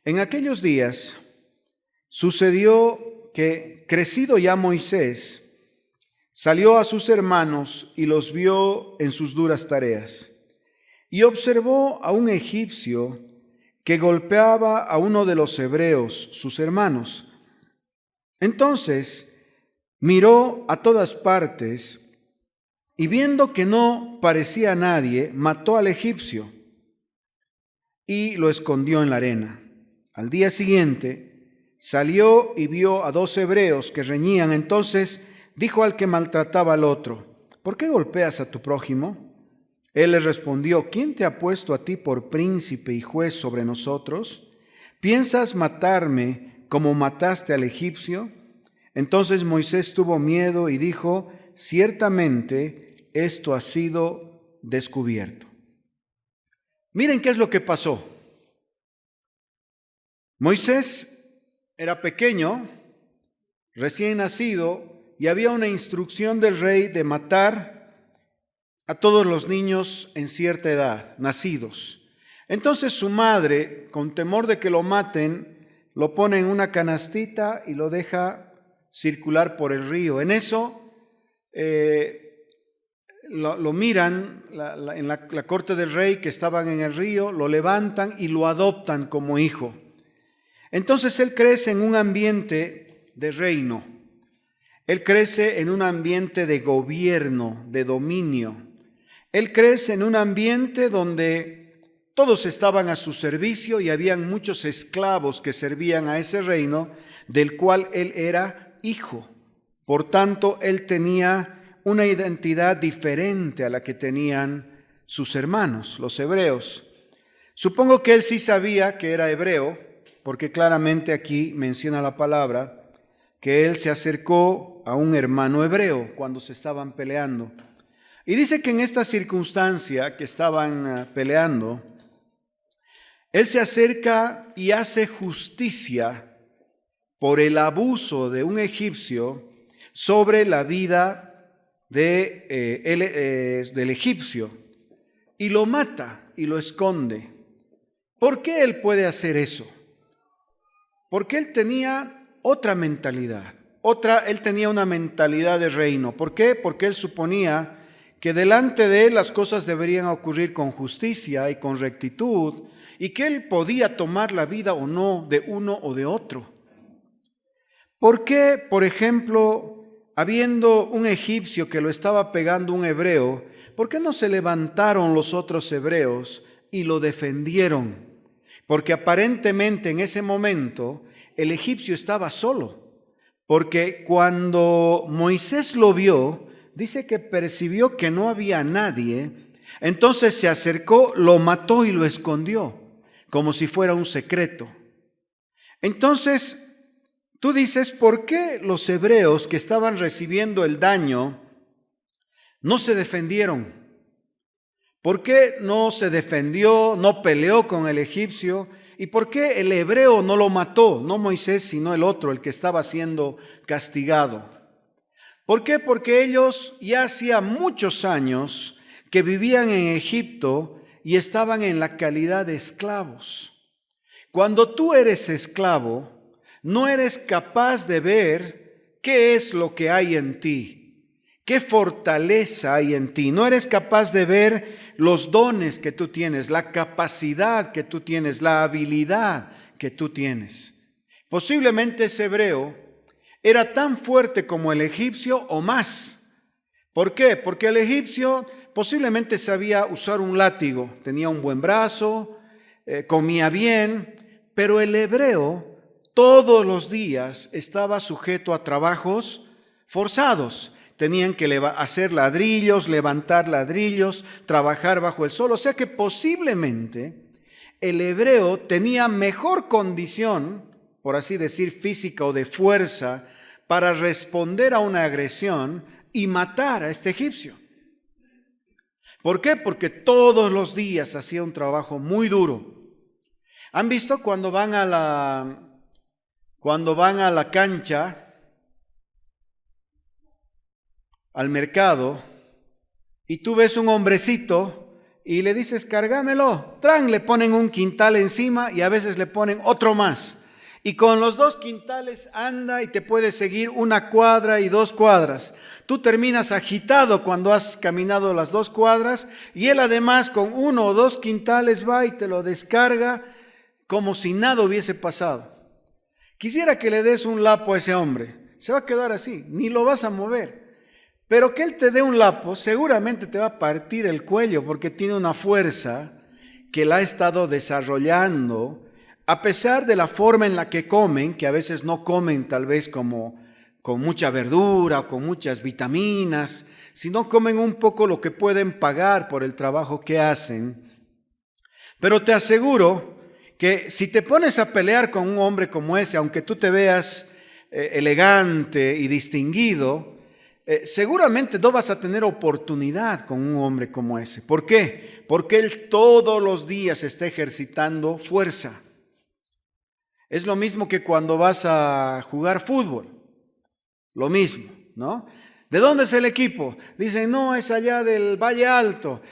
En aquellos días sucedió que, crecido ya Moisés, salió a sus hermanos y los vio en sus duras tareas. Y observó a un egipcio que golpeaba a uno de los hebreos, sus hermanos. Entonces miró a todas partes y viendo que no parecía a nadie, mató al egipcio y lo escondió en la arena. Al día siguiente salió y vio a 2 hebreos que reñían. Entonces dijo al que maltrataba al otro: ¿por qué golpeas a tu prójimo? Él le respondió: ¿quién te ha puesto a ti por príncipe y juez sobre nosotros? ¿Piensas matarme como mataste al egipcio? Entonces Moisés tuvo miedo y dijo: ciertamente esto ha sido descubierto. Miren qué es lo que pasó. Moisés era pequeño, recién nacido, y había una instrucción del rey de matar a todos los niños en cierta edad, nacidos. Entonces su madre, con temor de que lo maten, lo pone en una canastita y lo deja circular por el río. En eso lo miran en la corte del rey, que estaban en el río, lo levantan y lo adoptan como hijo. Entonces él crece en un ambiente de reino, él crece en un ambiente de gobierno, de dominio, él crece en un ambiente donde todos estaban a su servicio y habían muchos esclavos que servían a ese reino del cual él era hijo. Por tanto, él tenía una identidad diferente a la que tenían sus hermanos, los hebreos. Supongo que él sí sabía que era hebreo, porque claramente aquí menciona la palabra que él se acercó a un hermano hebreo cuando se estaban peleando. Y dice que en esta circunstancia que estaban peleando, él se acerca y hace justicia por el abuso de un egipcio sobre la vida del egipcio, y lo mata y lo esconde. ¿Por qué él puede hacer eso? Porque él tenía otra mentalidad, él tenía una mentalidad de reino. ¿Por qué? Porque él suponía que delante de él las cosas deberían ocurrir con justicia y con rectitud, y que él podía tomar la vida o no de uno o de otro. ¿Por qué, por ejemplo, habiendo un egipcio que lo estaba pegando un hebreo, por qué no se levantaron los otros hebreos y lo defendieron? Porque aparentemente en ese momento el egipcio estaba solo, porque cuando Moisés lo vio, dice que percibió que no había nadie, entonces se acercó, lo mató y lo escondió, como si fuera un secreto. Entonces, tú dices, ¿por qué los hebreos que estaban recibiendo el daño no se defendieron? ¿Por qué no se defendió, no peleó con el egipcio? ¿Y por qué el hebreo no lo mató? No Moisés, sino el otro, el que estaba siendo castigado. ¿Por qué? Porque ellos ya hacía muchos años que vivían en Egipto y estaban en la calidad de esclavos. Cuando tú eres esclavo, no eres capaz de ver qué es lo que hay en ti, qué fortaleza hay en ti. No eres capaz de ver los dones que tú tienes, la capacidad que tú tienes, la habilidad que tú tienes. Posiblemente ese hebreo era tan fuerte como el egipcio o más. ¿Por qué? Porque el egipcio posiblemente sabía usar un látigo, tenía un buen brazo, comía bien, pero el hebreo todos los días estaba sujeto a trabajos forzados. Tenían que hacer ladrillos, levantar ladrillos, trabajar bajo el sol. O sea que posiblemente el hebreo tenía mejor condición, por así decir, física o de fuerza, para responder a una agresión y matar a este egipcio. ¿Por qué? Porque todos los días hacía un trabajo muy duro. ¿Han visto cuando van a la cancha, al mercado, y tú ves un hombrecito y le dices, cárgamelo, tran, le ponen un quintal encima y a veces le ponen otro más. Y con los 2 quintales anda y te puede seguir 1 cuadra y 2 cuadras. Tú terminas agitado cuando has caminado las 2 cuadras y él además con 1 o 2 quintales va y te lo descarga como si nada hubiese pasado. Quisiera que le des un lapo a ese hombre. Se va a quedar así, ni lo vas a mover. Pero que él te dé un lapo, seguramente te va a partir el cuello porque tiene una fuerza que la ha estado desarrollando a pesar de la forma en la que comen, que a veces no comen tal vez como con mucha verdura o con muchas vitaminas, sino comen un poco lo que pueden pagar por el trabajo que hacen. Pero te aseguro que si te pones a pelear con un hombre como ese, aunque tú te veas elegante y distinguido, seguramente no vas a tener oportunidad con un hombre como ese. ¿Por qué? Porque él todos los días está ejercitando fuerza. Es lo mismo que cuando vas a jugar fútbol, lo mismo, ¿no? ¿De dónde es el equipo? Dicen, no, es allá del Valle Alto.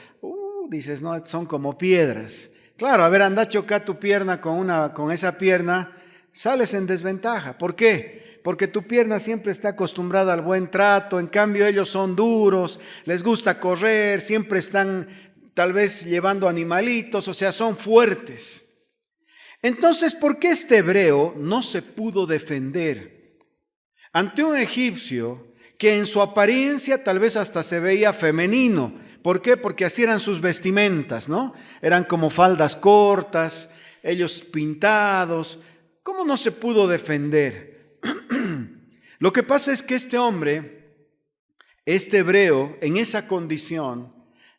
Dices, no, son como piedras. Claro, a ver, anda a chocar tu pierna con esa pierna, sales en desventaja. ¿Por qué? Porque tu pierna siempre está acostumbrada al buen trato, en cambio ellos son duros, les gusta correr, siempre están tal vez llevando animalitos, o sea, son fuertes. Entonces, ¿por qué este hebreo no se pudo defender ante un egipcio que en su apariencia tal vez hasta se veía femenino? ¿Por qué? Porque así eran sus vestimentas, ¿no? Eran como faldas cortas, ellos pintados. ¿Cómo no se pudo defender? Lo que pasa es que este hombre, este hebreo, en esa condición,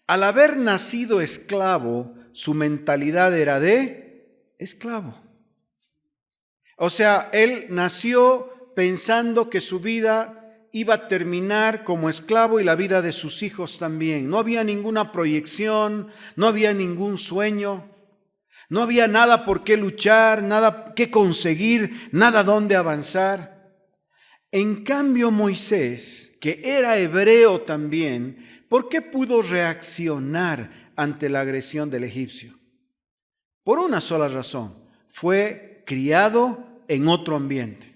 al haber nacido esclavo, su mentalidad era de esclavo. O sea, él nació pensando que su vida iba a terminar como esclavo y la vida de sus hijos también. No había ninguna proyección, no había ningún sueño, no había nada por qué luchar, nada que conseguir, nada donde avanzar. En cambio, Moisés, que era hebreo también, ¿por qué pudo reaccionar ante la agresión del egipcio? Por una sola razón, fue criado en otro ambiente.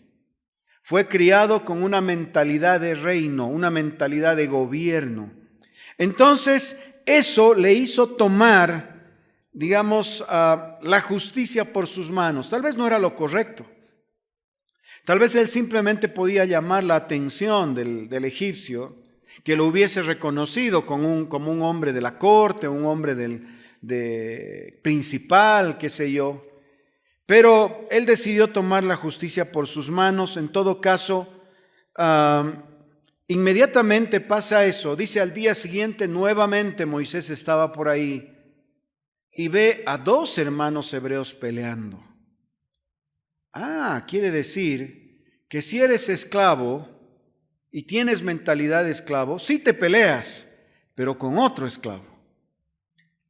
Fue criado con una mentalidad de reino, una mentalidad de gobierno. Entonces, eso le hizo tomar, digamos, la justicia por sus manos. Tal vez no era lo correcto. Tal vez él simplemente podía llamar la atención del egipcio, que lo hubiese reconocido como un hombre de la corte, un hombre de principal, qué sé yo. Pero él decidió tomar la justicia por sus manos. En todo caso, inmediatamente pasa eso. Dice, al día siguiente nuevamente Moisés estaba por ahí y ve a 2 hermanos hebreos peleando. Quiere decir que si eres esclavo y tienes mentalidad de esclavo, sí te peleas, pero con otro esclavo.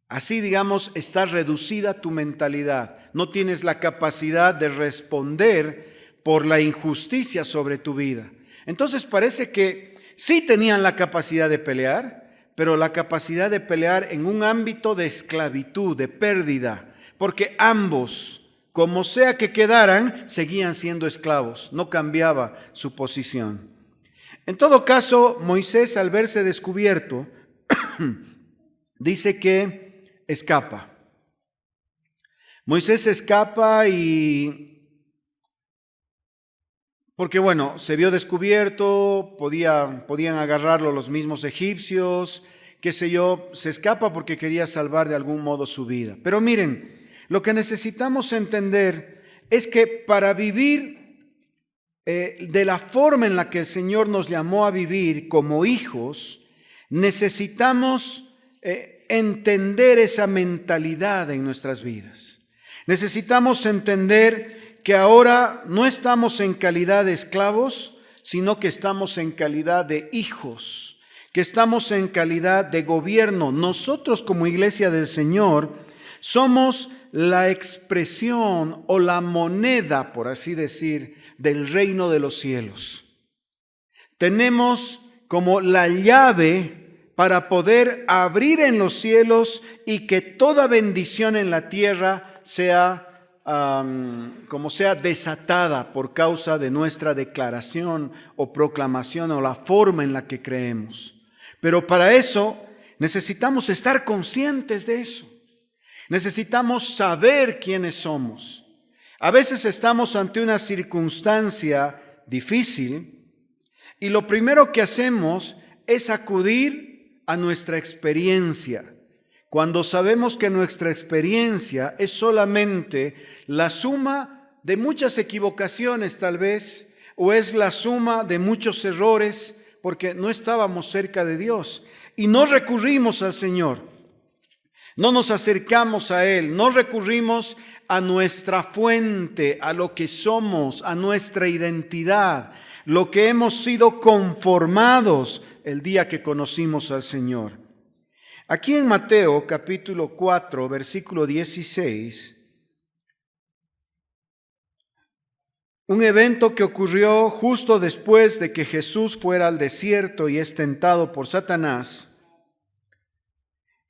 Así, digamos, está reducida tu mentalidad. No tienes la capacidad de responder por la injusticia sobre tu vida. Entonces parece que sí tenían la capacidad de pelear, pero la capacidad de pelear en un ámbito de esclavitud, de pérdida, porque ambos, como sea que quedaran, seguían siendo esclavos. No cambiaba su posición. En todo caso, Moisés, al verse descubierto, dice que escapa. Moisés escapa porque se vio descubierto, podían agarrarlo los mismos egipcios, qué sé yo, se escapa porque quería salvar de algún modo su vida. Pero miren, lo que necesitamos entender es que para vivir de la forma en la que el Señor nos llamó a vivir como hijos, necesitamos entender esa mentalidad en nuestras vidas. Necesitamos entender que ahora no estamos en calidad de esclavos, sino que estamos en calidad de hijos, que estamos en calidad de gobierno. Nosotros como Iglesia del Señor somos la expresión o la moneda, por así decir, del reino de los cielos. Tenemos como la llave para poder abrir en los cielos y que toda bendición en la tierra sea como sea desatada por causa de nuestra declaración o proclamación o la forma en la que creemos. Pero para eso necesitamos estar conscientes de eso. Necesitamos saber quiénes somos. A veces estamos ante una circunstancia difícil y lo primero que hacemos es acudir a nuestra experiencia. Cuando sabemos que nuestra experiencia es solamente la suma de muchas equivocaciones tal vez, o es la suma de muchos errores, porque no estábamos cerca de Dios y no recurrimos al Señor, no nos acercamos a Él, no recurrimos a nuestra fuente, a lo que somos, a nuestra identidad, lo que hemos sido conformados el día que conocimos al Señor. Aquí en Mateo capítulo 4, versículo 16, un evento que ocurrió justo después de que Jesús fuera al desierto y es tentado por Satanás.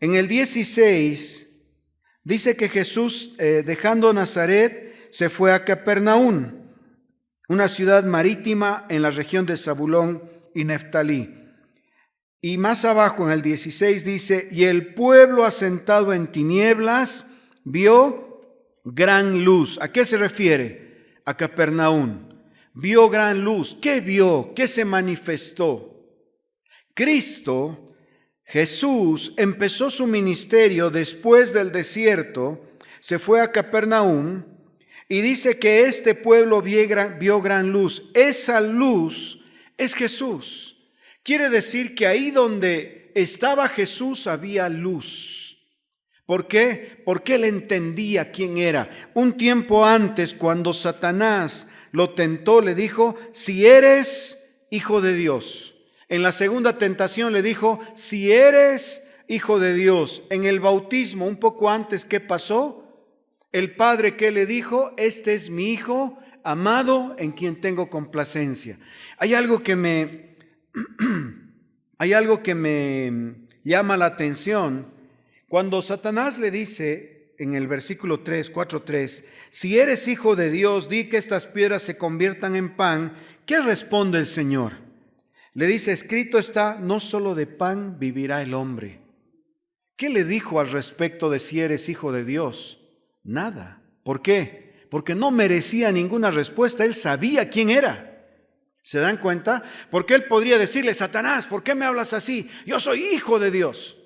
En el 16 dice que Jesús, dejando Nazaret, se fue a Capernaum, una ciudad marítima en la región de Zabulón y Neftalí. Y más abajo en el 16 dice, y el pueblo asentado en tinieblas vio gran luz. ¿A qué se refiere? A Capernaum. Vio gran luz. ¿Qué vio? ¿Qué se manifestó? Cristo, Jesús, empezó su ministerio después del desierto, se fue a Capernaum y dice que este pueblo vio gran luz. Esa luz es Jesús. Quiere decir que ahí donde estaba Jesús había luz. ¿Por qué? Porque él entendía quién era. Un tiempo antes, cuando Satanás lo tentó, le dijo, si eres hijo de Dios. En la segunda tentación le dijo, si eres hijo de Dios. En el bautismo, un poco antes, ¿qué pasó? El Padre, ¿qué le dijo? Este es mi Hijo amado en quien tengo complacencia. Hay algo que me llama la atención. Cuando Satanás le dice en el versículo 4:3, si eres hijo de Dios, di que estas piedras se conviertan en pan. ¿Qué responde el Señor? Le dice, escrito está, no solo de pan vivirá el hombre. ¿Qué le dijo al respecto de si eres hijo de Dios? Nada. ¿Por qué? Porque no merecía ninguna respuesta. Él sabía quién era. ¿Se dan cuenta? Porque él podría decirle, Satanás, ¿por qué me hablas así? Yo soy hijo de Dios.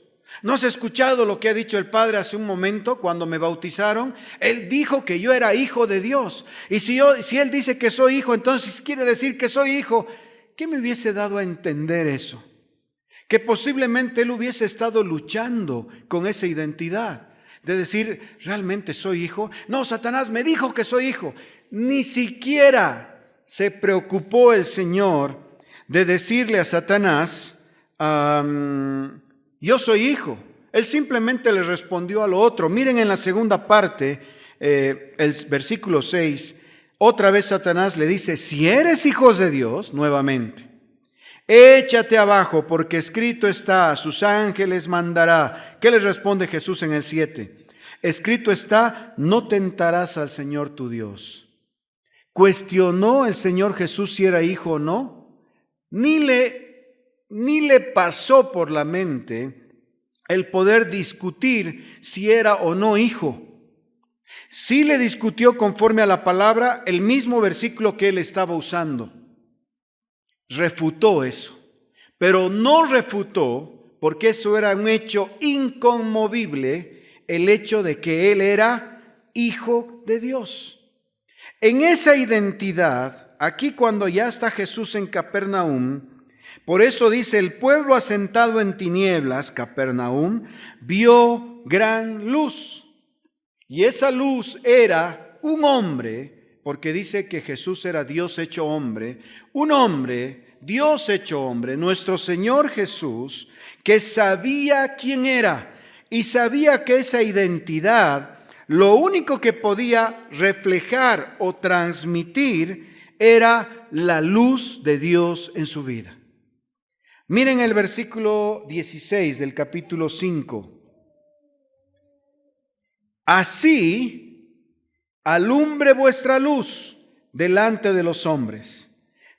¿No has escuchado lo que ha dicho el Padre hace un momento cuando me bautizaron? Él dijo que yo era hijo de Dios. Y si él dice que soy hijo, entonces quiere decir que soy hijo. ¿Qué me hubiese dado a entender eso? Que posiblemente él hubiese estado luchando con esa identidad. De decir, ¿realmente soy hijo? No, Satanás me dijo que soy hijo. Ni siquiera se preocupó el Señor de decirle a Satanás, yo soy hijo. Él simplemente le respondió a lo otro. Miren en la segunda parte, el versículo 6, otra vez Satanás le dice, si eres hijos de Dios, nuevamente, échate abajo, porque escrito está, a sus ángeles mandará. ¿Qué le responde Jesús en el 7? Escrito está, no tentarás al Señor tu Dios. ¿Cuestionó el Señor Jesús si era hijo o no? Ni le pasó por la mente el poder discutir si era o no hijo. Sí le discutió conforme a la palabra el mismo versículo que él estaba usando. Refutó eso, pero no refutó, porque eso era un hecho inconmovible, el hecho de que él era hijo de Dios. En esa identidad, aquí cuando ya está Jesús en Capernaum, por eso dice, el pueblo asentado en tinieblas, Capernaum, vio gran luz. Y esa luz era un hombre, porque dice que Jesús era Dios hecho hombre, un hombre, Dios hecho hombre, nuestro Señor Jesús, que sabía quién era y sabía que esa identidad, lo único que podía reflejar o transmitir era la luz de Dios en su vida. Miren el versículo 16 del capítulo 5. Así alumbre vuestra luz delante de los hombres,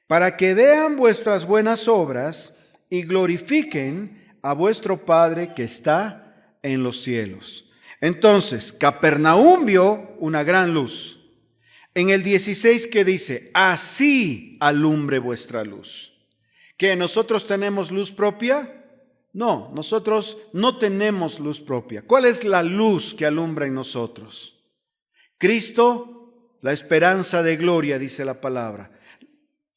para que vean vuestras buenas obras y glorifiquen a vuestro Padre que está en los cielos. Entonces, Capernaum vio una gran luz. En el 16 que dice, así alumbre vuestra luz. ¿Que nosotros tenemos luz propia? No, nosotros no tenemos luz propia. ¿Cuál es la luz que alumbra en nosotros? Cristo, la esperanza de gloria, dice la palabra.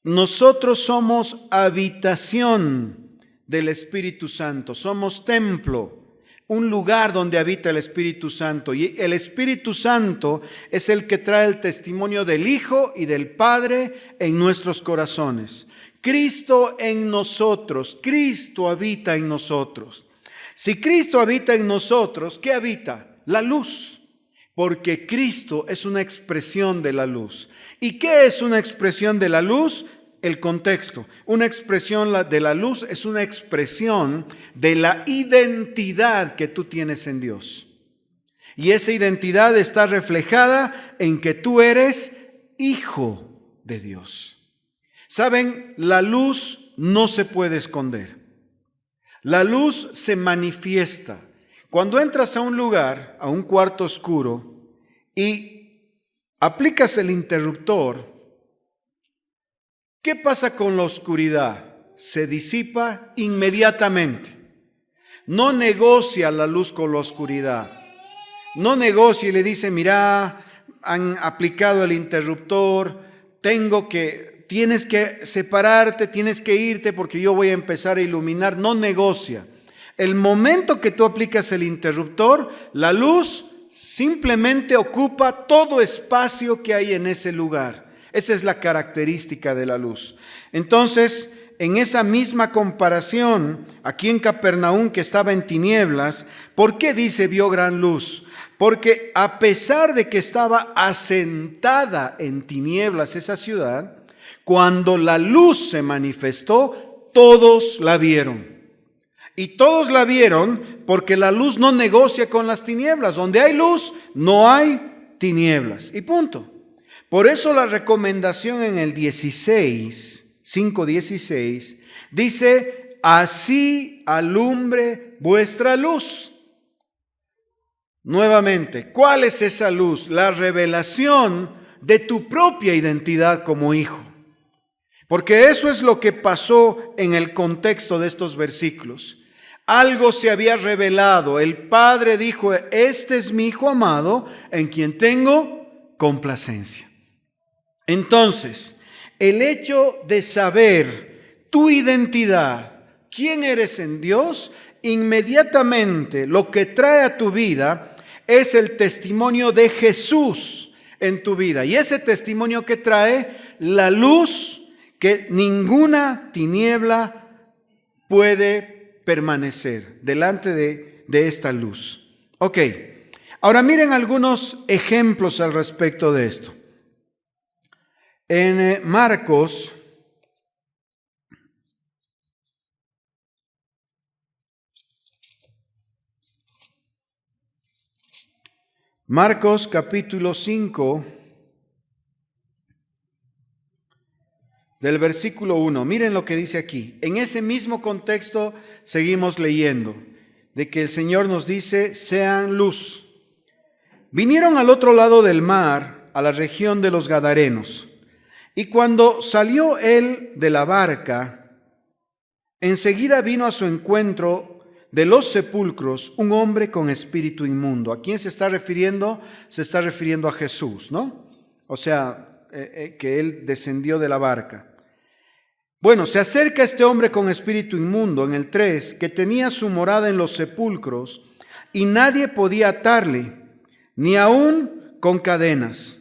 Nosotros somos habitación del Espíritu Santo, somos templo, un lugar donde habita el Espíritu Santo. Y el Espíritu Santo es el que trae el testimonio del Hijo y del Padre en nuestros corazones. Cristo en nosotros, Cristo habita en nosotros. Si Cristo habita en nosotros, ¿qué habita? La luz, porque Cristo es una expresión de la luz. ¿Y qué es una expresión de la luz? El contexto. Una expresión de la luz es una expresión de la identidad que tú tienes en Dios. Y esa identidad está reflejada en que tú eres hijo de Dios. ¿Saben? La luz no se puede esconder. La luz se manifiesta. Cuando entras a un lugar, a un cuarto oscuro, y aplicas el interruptor, ¿qué pasa con la oscuridad? Se disipa inmediatamente. No negocia la luz con la oscuridad. No negocia y le dice, mira, han aplicado el interruptor, tienes que separarte, tienes que irte porque yo voy a empezar a iluminar. No negocia. El momento que tú aplicas el interruptor, la luz simplemente ocupa todo espacio que hay en ese lugar. Esa es la característica de la luz. Entonces, en esa misma comparación, aquí en Capernaum que estaba en tinieblas, ¿por qué dice vio gran luz? Porque a pesar de que estaba asentada en tinieblas esa ciudad, cuando la luz se manifestó, todos la vieron. Y todos la vieron porque la luz no negocia con las tinieblas. Donde hay luz, no hay tinieblas. Y punto. Por eso la recomendación en el 5:16, dice, así alumbre vuestra luz. Nuevamente, ¿cuál es esa luz? La revelación de tu propia identidad como hijo. Porque eso es lo que pasó en el contexto de estos versículos. Algo se había revelado. El Padre dijo, este es mi Hijo amado, en quien tengo complacencia. Entonces, el hecho de saber tu identidad, quién eres en Dios, inmediatamente lo que trae a tu vida es el testimonio de Jesús en tu vida. Y ese testimonio que trae la luz que ninguna tiniebla puede permanecer delante de esta luz. Ok, ahora miren algunos ejemplos al respecto de esto. En Marcos, capítulo 5, del versículo 1, miren lo que dice aquí. En ese mismo contexto seguimos leyendo, de que el Señor nos dice, sean luz. Vinieron al otro lado del mar, a la región de los Gadarenos, y cuando salió él de la barca, enseguida vino a su encuentro de los sepulcros un hombre con espíritu inmundo. ¿A quién se está refiriendo? Se está refiriendo a Jesús, ¿no? O sea, que él descendió de la barca. Bueno, se acerca este hombre con espíritu inmundo en el 3, que tenía su morada en los sepulcros y nadie podía atarle, ni aún con cadenas,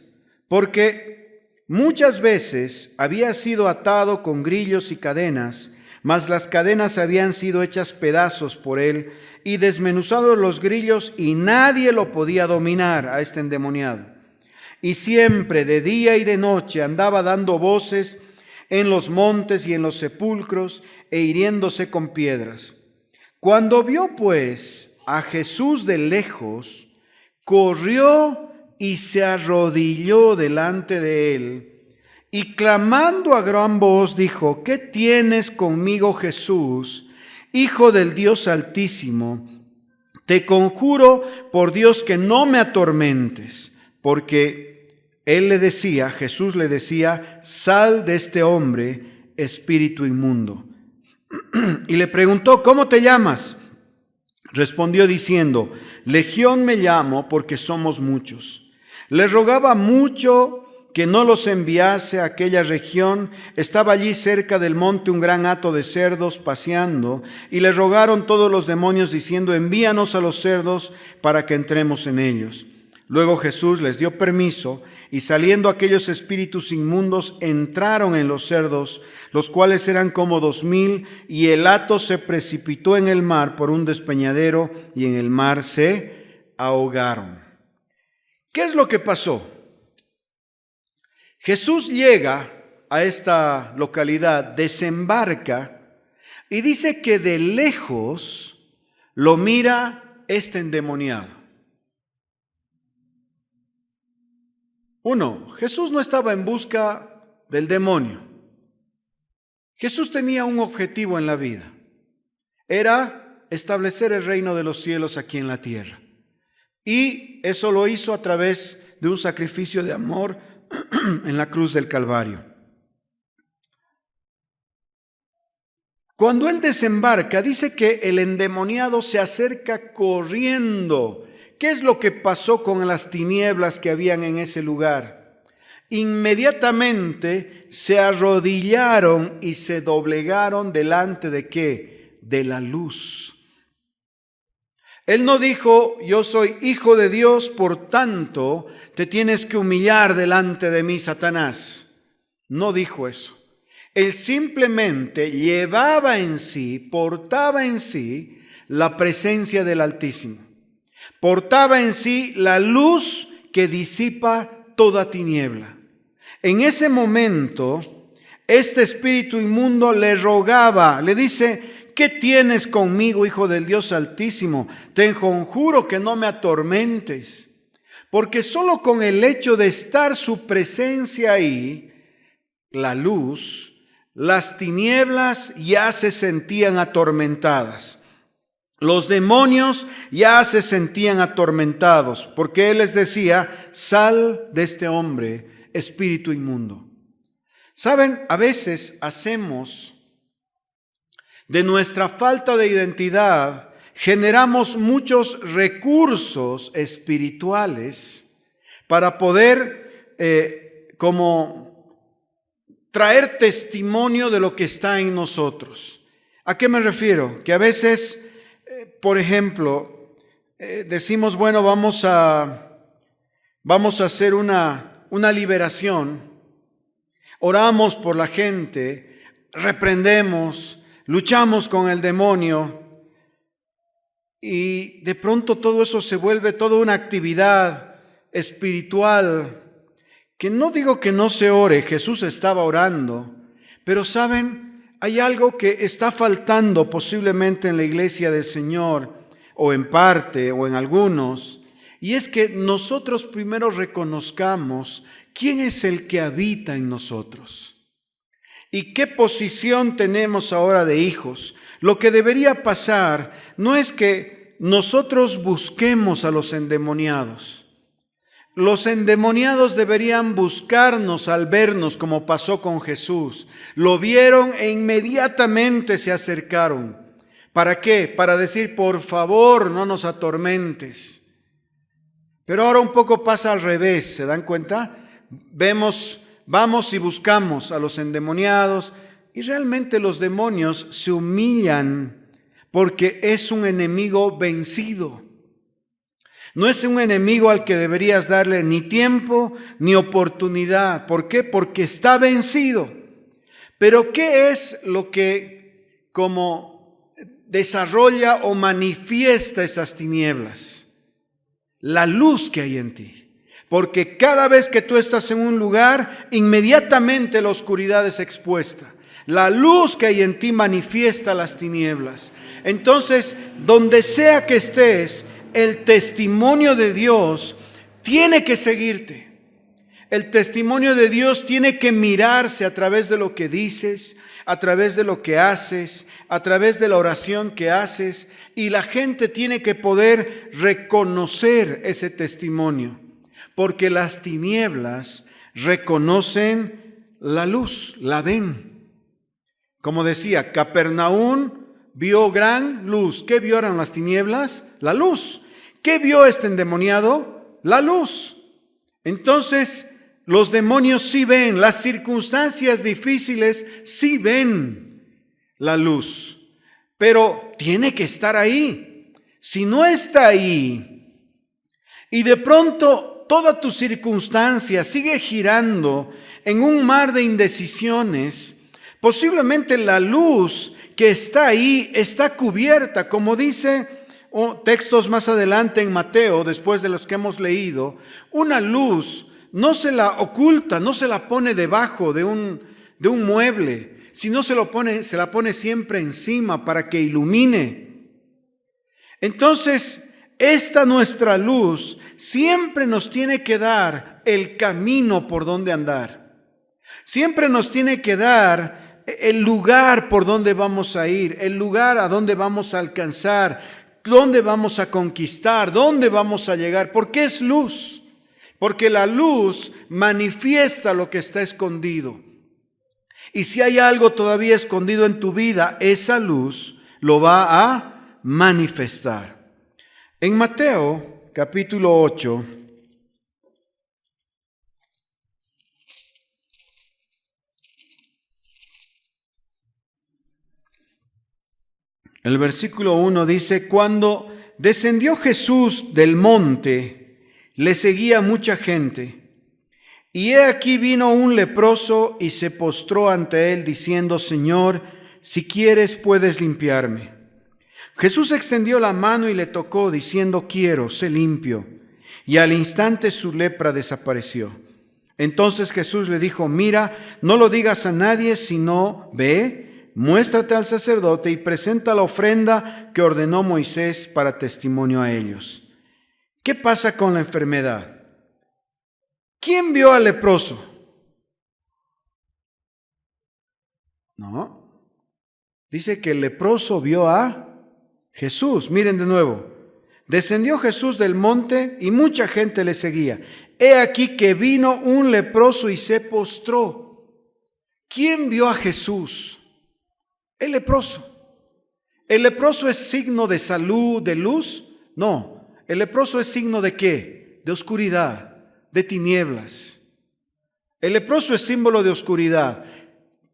porque muchas veces había sido atado con grillos y cadenas, mas las cadenas habían sido hechas pedazos por él y desmenuzados los grillos, y nadie lo podía dominar a este endemoniado. Y siempre de día y de noche andaba dando voces en los montes y en los sepulcros, e hiriéndose con piedras. Cuando vio pues a Jesús de lejos, corrió y se arrodilló delante de él, y clamando a gran voz dijo: ¿Qué tienes conmigo, Jesús, Hijo del Dios Altísimo? Te conjuro por Dios que no me atormentes. Porque Jesús le decía: sal de este hombre, espíritu inmundo. Y le preguntó: ¿cómo te llamas? Respondió diciendo: Legión me llamo, porque somos muchos. Le rogaba mucho que no los enviase a aquella región. Estaba allí cerca del monte un gran hato de cerdos paseando, y le rogaron todos los demonios diciendo: envíanos a los cerdos para que entremos en ellos. Luego Jesús les dio permiso, y saliendo aquellos espíritus inmundos entraron en los cerdos, los cuales eran como 2,000, y el hato se precipitó en el mar por un despeñadero, y en el mar se ahogaron. ¿Qué es lo que pasó? Jesús llega a esta localidad, desembarca, y dice que de lejos lo mira este endemoniado. Jesús no estaba en busca del demonio. Jesús tenía un objetivo en la vida. Era establecer el reino de los cielos aquí en la tierra. Y eso lo hizo a través de un sacrificio de amor en la cruz del Calvario. Cuando él desembarca, dice que el endemoniado se acerca corriendo. ¿Qué es lo que pasó con las tinieblas que habían en ese lugar? Inmediatamente se arrodillaron y se doblegaron delante de ¿qué? De la luz. Él no dijo: yo soy hijo de Dios, por tanto te tienes que humillar delante de mí, Satanás. No dijo eso. Él simplemente llevaba en sí, portaba en sí la presencia del Altísimo. Portaba en sí la luz que disipa toda tiniebla. En ese momento, este espíritu inmundo le rogaba, le dice: ¿qué tienes conmigo, Hijo del Dios Altísimo? Te conjuro que no me atormentes. Porque solo con el hecho de estar su presencia ahí, la luz, las tinieblas ya se sentían atormentadas. Los demonios ya se sentían atormentados, porque Él les decía: sal de este hombre, espíritu inmundo. Saben, a veces hacemos de nuestra falta de identidad, generamos muchos recursos espirituales para poder como traer testimonio de lo que está en nosotros. ¿A qué me refiero? Que a veces, por ejemplo, decimos: bueno, vamos a hacer una liberación, oramos por la gente, reprendemos, luchamos con el demonio, y de pronto todo eso se vuelve toda una actividad espiritual, que no digo que no se ore, Jesús estaba orando, pero saben, hay algo que está faltando posiblemente en la iglesia del Señor, o en parte, o en algunos, y es que nosotros primero reconozcamos quién es el que habita en nosotros. ¿Y qué posición tenemos ahora de hijos? Lo que debería pasar no es que nosotros busquemos a los endemoniados. Los endemoniados deberían buscarnos al vernos, como pasó con Jesús. Lo vieron e inmediatamente se acercaron. ¿Para qué? Para decir: por favor, no nos atormentes. Pero ahora un poco pasa al revés, ¿se dan cuenta? Vamos y buscamos a los endemoniados, y realmente los demonios se humillan porque es un enemigo vencido. No es un enemigo al que deberías darle ni tiempo ni oportunidad. ¿Por qué? Porque está vencido. Pero ¿qué es lo que como desarrolla o manifiesta esas tinieblas? La luz que hay en ti. Porque cada vez que tú estás en un lugar, inmediatamente la oscuridad es expuesta. La luz que hay en ti manifiesta las tinieblas. Entonces, donde sea que estés, el testimonio de Dios tiene que seguirte. El testimonio de Dios tiene que mirarse a través de lo que dices, a través de lo que haces, a través de la oración que haces, y la gente tiene que poder reconocer ese testimonio, porque las tinieblas reconocen la luz, la ven. Como decía, Capernaum vio gran luz. ¿Qué vieron las tinieblas? La luz. ¿Qué vio este endemoniado? La luz. Entonces, los demonios sí ven, las circunstancias difíciles sí ven la luz, pero tiene que estar ahí. Si no está ahí y de pronto toda tu circunstancia sigue girando en un mar de indecisiones, posiblemente la luz que está ahí está cubierta, como dice textos más adelante en Mateo, después de los que hemos leído, una luz no se la oculta, no se la pone debajo de un mueble, sino se la pone siempre encima para que ilumine. Entonces, esta nuestra luz siempre nos tiene que dar el camino por donde andar. Siempre nos tiene que dar el lugar por donde vamos a ir, el lugar a donde vamos a alcanzar, dónde vamos a conquistar, dónde vamos a llegar. ¿Por qué es luz? Porque la luz manifiesta lo que está escondido. Y si hay algo todavía escondido en tu vida, esa luz lo va a manifestar. En Mateo capítulo 8, el versículo 1 dice: cuando descendió Jesús del monte, le seguía mucha gente. Y he aquí vino un leproso y se postró ante él, diciendo: Señor, si quieres puedes limpiarme. Jesús extendió la mano y le tocó, diciendo: quiero, sé limpio. Y al instante su lepra desapareció. Entonces Jesús le dijo: mira, no lo digas a nadie, sino ve, muéstrate al sacerdote y presenta la ofrenda que ordenó Moisés para testimonio a ellos. ¿Qué pasa con la enfermedad? ¿Quién vio al leproso? No. Dice que el leproso vio a Jesús. Miren de nuevo. Descendió Jesús del monte y mucha gente le seguía. He aquí que vino un leproso y se postró. ¿Quién vio a Jesús? El leproso. ¿El leproso es signo de salud, de luz? No. ¿El leproso es signo de qué? De oscuridad, de tinieblas. El leproso es símbolo de oscuridad,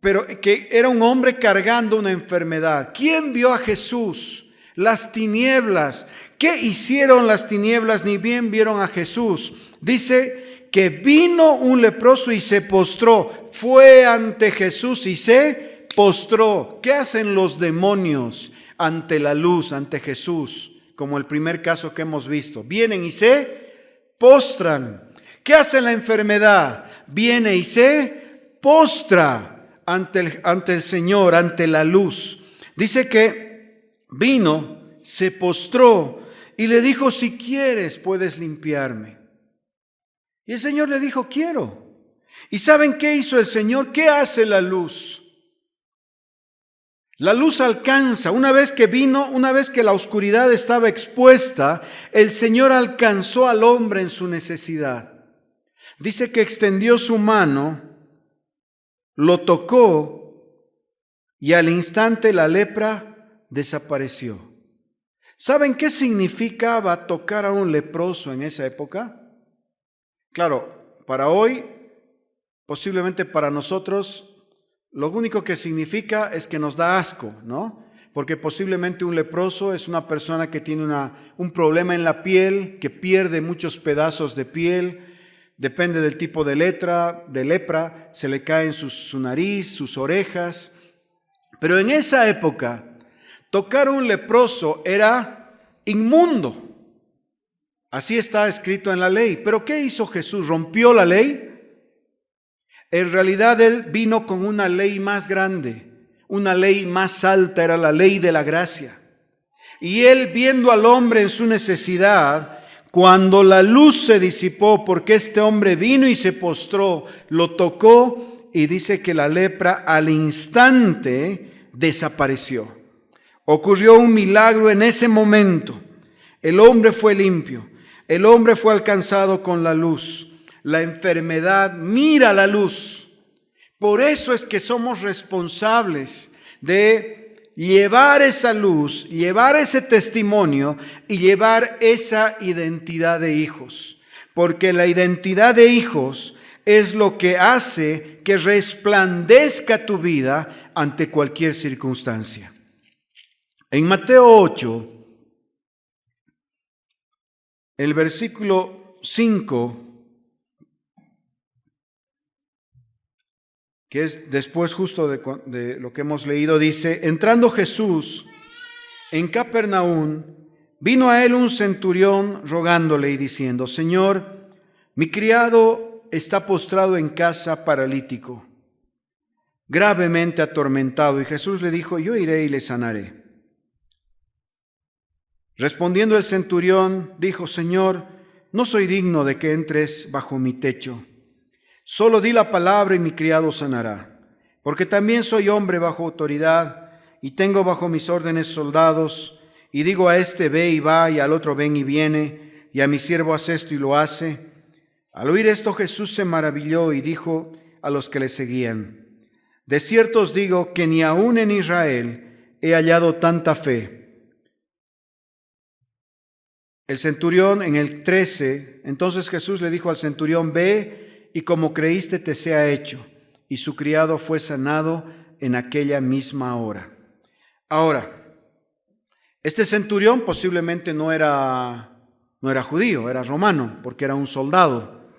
pero que era un hombre cargando una enfermedad. ¿Quién vio a Jesús? Las tinieblas. ¿Qué hicieron las tinieblas? Ni bien vieron a Jesús. Dice que vino un leproso y se postró. Fue ante Jesús y se postró. ¿Qué hacen los demonios ante la luz, ante Jesús? Como el primer caso que hemos visto. Vienen y se postran. ¿Qué hace la enfermedad? Viene y se postra ante el Señor, ante la luz. Dice que vino, se postró y le dijo: si quieres puedes limpiarme. Y el Señor le dijo: quiero. ¿Y saben qué hizo el Señor? ¿Qué hace la luz? La luz alcanza. Una vez que vino, una vez que la oscuridad estaba expuesta, el Señor alcanzó al hombre en su necesidad. Dice que extendió su mano, lo tocó y al instante la lepra desapareció. ¿Saben qué significaba tocar a un leproso en esa época? Claro, para hoy, posiblemente para nosotros, lo único que significa es que nos da asco, ¿no? Porque posiblemente un leproso es una persona que tiene un problema en la piel, que pierde muchos pedazos de piel, depende del tipo de lepra, se le caen su nariz, sus orejas. Pero en esa época, tocar a un leproso era inmundo. Así está escrito en la ley. ¿Pero qué hizo Jesús? ¿Rompió la ley? En realidad Él vino con una ley más grande, una ley más alta, era la ley de la gracia. Y Él, viendo al hombre en su necesidad, cuando la luz se disipó, porque este hombre vino y se postró, lo tocó y dice que la lepra al instante desapareció. Ocurrió un milagro en ese momento. El hombre fue limpio, el hombre fue alcanzado con la luz. La enfermedad mira la luz. Por eso es que somos responsables de llevar esa luz, llevar ese testimonio y llevar esa identidad de hijos. Porque la identidad de hijos es lo que hace que resplandezca tu vida ante cualquier circunstancia. En Mateo 8, el versículo 5, que es después justo de lo que hemos leído, dice: entrando Jesús en Capernaum, vino a él un centurión rogándole y diciendo: Señor, mi criado está postrado en casa, paralítico, gravemente atormentado. Y Jesús le dijo: yo iré y le sanaré. Respondiendo el centurión, dijo: Señor, no soy digno de que entres bajo mi techo. Solo di la palabra y mi criado sanará, porque también soy hombre bajo autoridad y tengo bajo mis órdenes soldados, y digo a este ve y va, y al otro ven y viene, y a mi siervo haz esto y lo hace. Al oír esto Jesús se maravilló y dijo a los que le seguían: de cierto os digo que ni aun en Israel he hallado tanta fe. El centurión en el 13, entonces Jesús le dijo al centurión: ve y como creíste te sea hecho. Y su criado fue sanado en aquella misma hora. Ahora, este centurión posiblemente no era judío, era romano, porque era un soldado.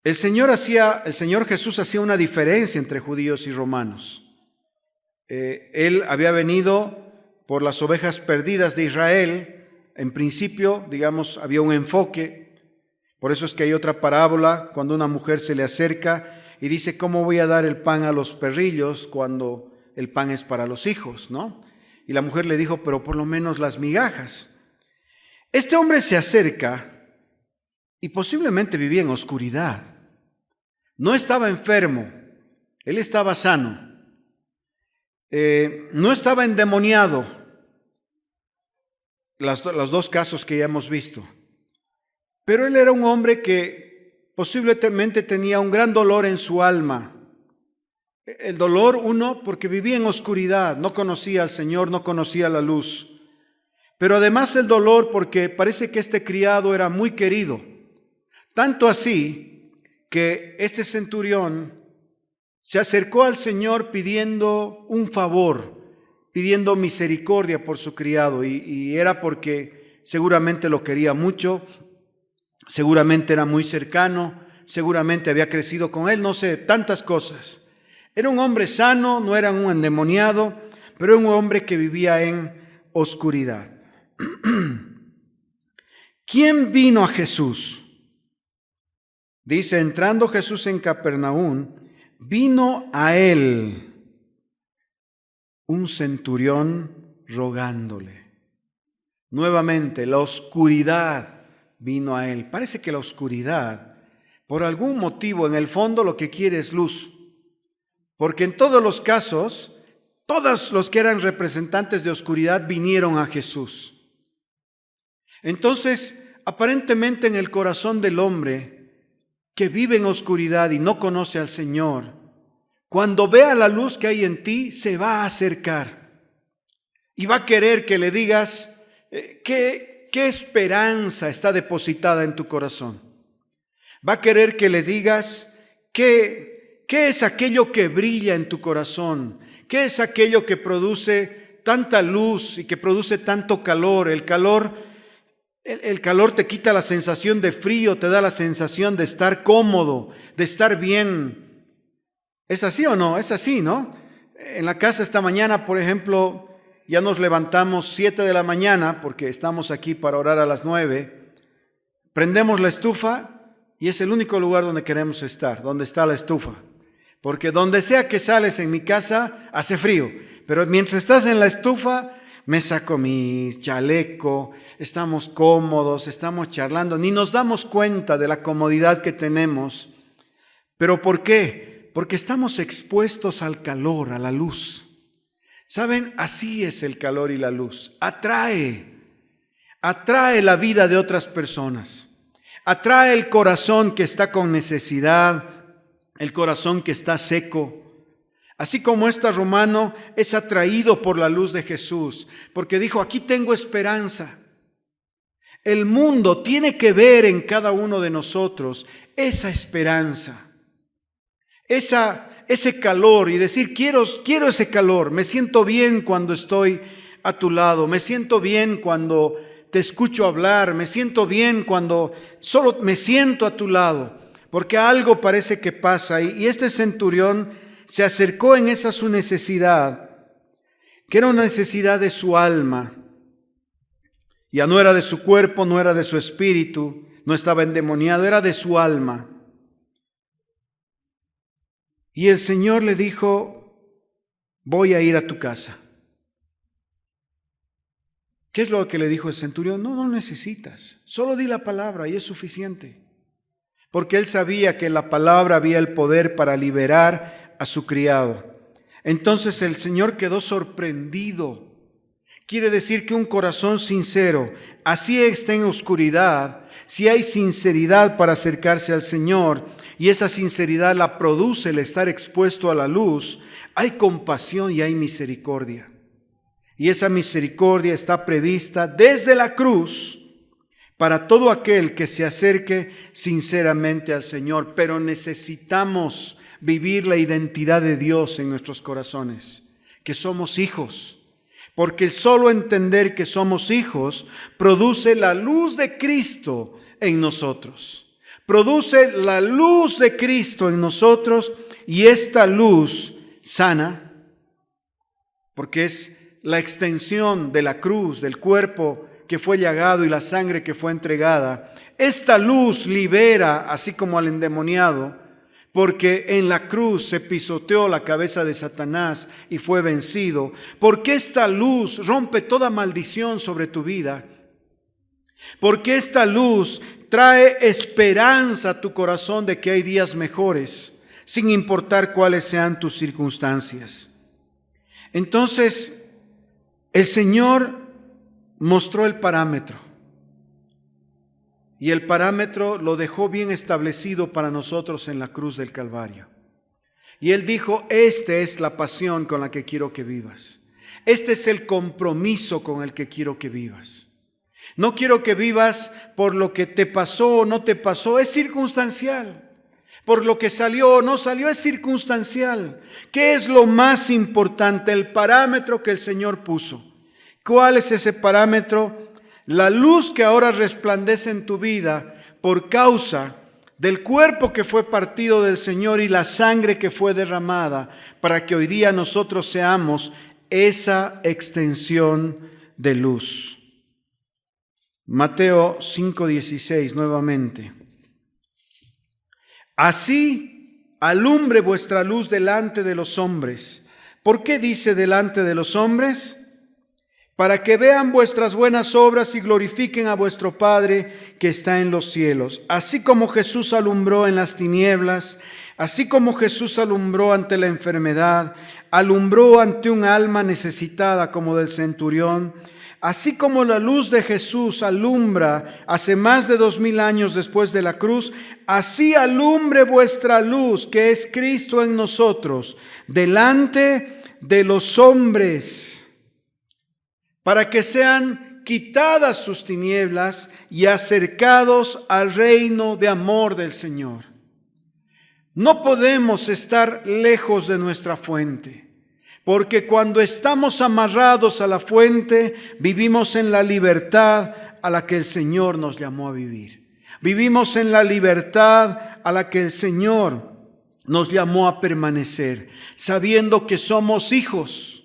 El Señor Jesús hacía una diferencia entre judíos y romanos. Él había venido por las ovejas perdidas de Israel. En principio, digamos, había un enfoque. Por eso es que hay otra parábola cuando una mujer se le acerca y dice: ¿cómo voy a dar el pan a los perrillos cuando el pan es para los hijos, ¿no? Y la mujer le dijo: pero por lo menos las migajas. Este hombre se acerca y posiblemente vivía en oscuridad. No estaba enfermo, él estaba sano. No estaba endemoniado, los dos casos que ya hemos visto. Pero él era un hombre que posiblemente tenía un gran dolor en su alma. El dolor, uno, porque vivía en oscuridad, no conocía al Señor, no conocía la luz. Pero además el dolor porque parece que este criado era muy querido. Tanto así que este centurión se acercó al Señor pidiendo un favor, pidiendo misericordia por su criado. Y era porque seguramente lo quería mucho. Seguramente era muy cercano, seguramente había crecido con él, no sé, tantas cosas. Era un hombre sano, no era un endemoniado, pero era un hombre que vivía en oscuridad. ¿Quién vino a Jesús? Dice: entrando Jesús en Capernaum, vino a él un centurión rogándole. Nuevamente, la oscuridad vino a él. Parece que la oscuridad, por algún motivo, en el fondo lo que quiere es luz. Porque en todos los casos, todos los que eran representantes de oscuridad vinieron a Jesús. Entonces, aparentemente en el corazón del hombre que vive en oscuridad y no conoce al Señor, cuando vea la luz que hay en ti, se va a acercar y va a querer que le digas ¿Qué esperanza está depositada en tu corazón? Va a querer que le digas qué es aquello que brilla en tu corazón, qué es aquello que produce tanta luz y que produce tanto calor. El calor te quita la sensación de frío, te da la sensación de estar cómodo, de estar bien. ¿Es así o no? Es así, ¿no? En la casa esta mañana, por ejemplo, ya nos levantamos 7 de la mañana, porque estamos aquí para orar a las 9, prendemos la estufa y es el único lugar donde queremos estar, donde está la estufa. Porque donde sea que sales en mi casa, hace frío. Pero mientras estás en la estufa, me saco mi chaleco, estamos cómodos, estamos charlando, ni nos damos cuenta de la comodidad que tenemos. ¿Pero por qué? Porque estamos expuestos al calor, a la luz. ¿Saben? Así es el calor y la luz. Atrae la vida de otras personas. Atrae el corazón que está con necesidad, el corazón que está seco. Así como este romano es atraído por la luz de Jesús, porque dijo, aquí tengo esperanza. El mundo tiene que ver en cada uno de nosotros esa esperanza, ese calor y decir, quiero ese calor, me siento bien cuando estoy a tu lado, me siento bien cuando te escucho hablar, me siento bien cuando solo me siento a tu lado, porque algo parece que pasa. Y este centurión se acercó en esa su necesidad, que era una necesidad de su alma. Ya no era de su cuerpo, no era de su espíritu, no estaba endemoniado, era de su alma. Y el Señor le dijo, voy a ir a tu casa. ¿Qué es lo que le dijo el centurión? No necesitas, solo di la palabra y es suficiente. Porque él sabía que en la palabra había el poder para liberar a su criado. Entonces el Señor quedó sorprendido. Quiere decir que un corazón sincero, así está en oscuridad, si hay sinceridad para acercarse al Señor y esa sinceridad la produce el estar expuesto a la luz, hay compasión y hay misericordia. Y esa misericordia está prevista desde la cruz para todo aquel que se acerque sinceramente al Señor. Pero necesitamos vivir la identidad de Dios en nuestros corazones, que somos hijos. Porque el solo entender que somos hijos produce la luz de Cristo en nosotros. Produce la luz de Cristo en nosotros y esta luz sana, porque es la extensión de la cruz, del cuerpo que fue llagado y la sangre que fue entregada. Esta luz libera, así como al endemoniado, porque en la cruz se pisoteó la cabeza de Satanás y fue vencido. Porque esta luz rompe toda maldición sobre tu vida. Porque esta luz trae esperanza a tu corazón de que hay días mejores, sin importar cuáles sean tus circunstancias. Entonces, el Señor mostró el parámetro. Y el parámetro lo dejó bien establecido para nosotros en la cruz del Calvario. Y Él dijo, esta es la pasión con la que quiero que vivas. Este es el compromiso con el que quiero que vivas. No quiero que vivas por lo que te pasó o no te pasó, es circunstancial. Por lo que salió o no salió, es circunstancial. ¿Qué es lo más importante? El parámetro que el Señor puso. ¿Cuál es ese parámetro? La luz que ahora resplandece en tu vida por causa del cuerpo que fue partido del Señor y la sangre que fue derramada para que hoy día nosotros seamos esa extensión de luz. Mateo 5:16 nuevamente. Así alumbre vuestra luz delante de los hombres. ¿Por qué dice delante de los hombres? Para que vean vuestras buenas obras y glorifiquen a vuestro Padre que está en los cielos. Así como Jesús alumbró en las tinieblas, así como Jesús alumbró ante la enfermedad, alumbró ante un alma necesitada como del centurión, así como la luz de Jesús alumbra hace más de 2000 años después de la cruz, así alumbre vuestra luz, que es Cristo en nosotros, delante de los hombres, para que sean quitadas sus tinieblas y acercados al reino de amor del Señor. No podemos estar lejos de nuestra fuente, porque cuando estamos amarrados a la fuente, vivimos en la libertad a la que el Señor nos llamó a vivir. Vivimos en la libertad a la que el Señor nos llamó a permanecer, sabiendo que somos hijos,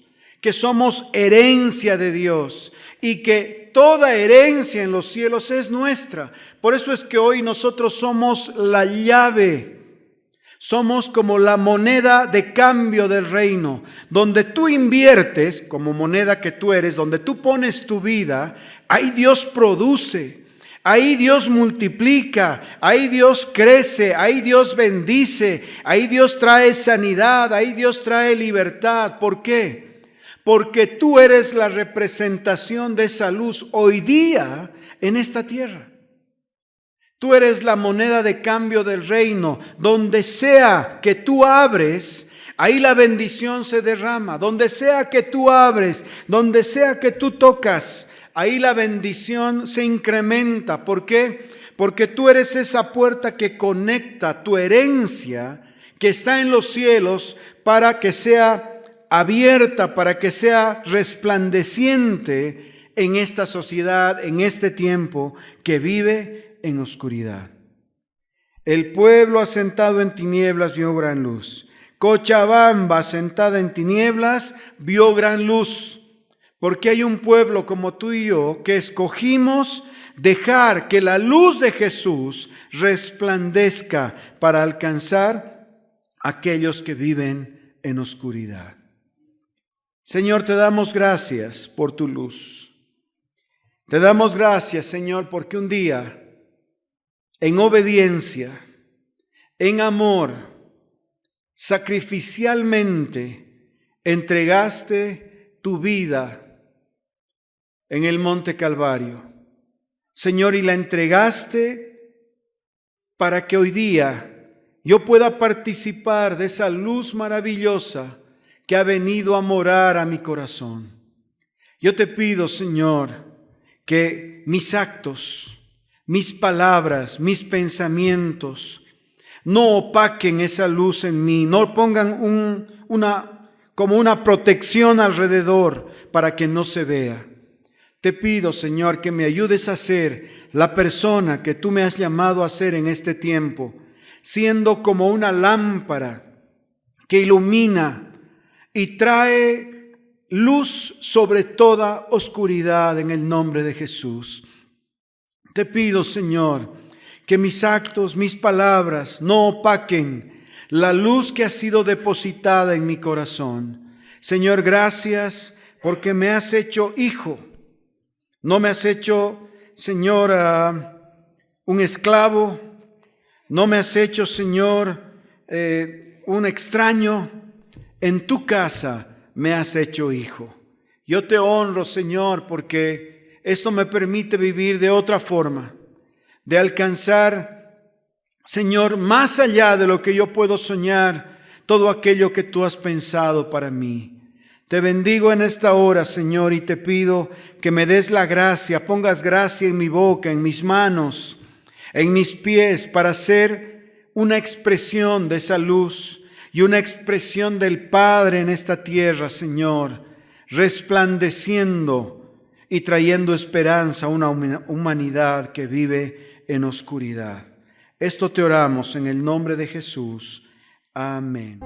que somos herencia de Dios y que toda herencia en los cielos es nuestra. Por eso es que hoy nosotros somos la llave. Somos como la moneda de cambio del reino, donde tú inviertes como moneda que tú eres, donde tú pones tu vida, ahí Dios produce, ahí Dios multiplica, ahí Dios crece, ahí Dios bendice, ahí Dios trae sanidad, ahí Dios trae libertad. ¿Por qué? Porque tú eres la representación de esa luz hoy día en esta tierra. Tú eres la moneda de cambio del reino. Donde sea que tú abres, ahí la bendición se derrama. Donde sea que tú abres, donde sea que tú tocas, ahí la bendición se incrementa. ¿Por qué? Porque tú eres esa puerta que conecta tu herencia que está en los cielos para que sea abierta, para que sea resplandeciente en esta sociedad, en este tiempo que vive en oscuridad. El pueblo asentado en tinieblas vio gran luz. Cochabamba, asentada en tinieblas, vio gran luz. Porque hay un pueblo como tú y yo que escogimos dejar que la luz de Jesús resplandezca para alcanzar a aquellos que viven en oscuridad. Señor, te damos gracias por tu luz. Te damos gracias, Señor, porque un día, en obediencia, en amor, sacrificialmente, entregaste tu vida en el Monte Calvario. Señor, y la entregaste para que hoy día yo pueda participar de esa luz maravillosa que ha venido a morar a mi corazón. Yo te pido, Señor, que mis actos, mis palabras, mis pensamientos no opaquen esa luz en mí, no pongan como una protección alrededor para que no se vea. Te pido, Señor, que me ayudes a ser la persona que tú me has llamado a ser en este tiempo, siendo como una lámpara que ilumina y trae luz sobre toda oscuridad en el nombre de Jesús. Te pido, Señor, que mis actos, mis palabras no opaquen la luz que ha sido depositada en mi corazón. Señor, gracias porque me has hecho hijo. No me has hecho, Señor, un esclavo. No me has hecho, Señor, un extraño. En tu casa me has hecho hijo. Yo te honro, Señor, porque esto me permite vivir de otra forma, de alcanzar, Señor, más allá de lo que yo puedo soñar, todo aquello que tú has pensado para mí. Te bendigo en esta hora, Señor, y te pido que me des la gracia, pongas gracia en mi boca, en mis manos, en mis pies, para ser una expresión de esa luz y una expresión del Padre en esta tierra, Señor, resplandeciendo y trayendo esperanza a una humanidad que vive en oscuridad. Esto te oramos en el nombre de Jesús. Amén.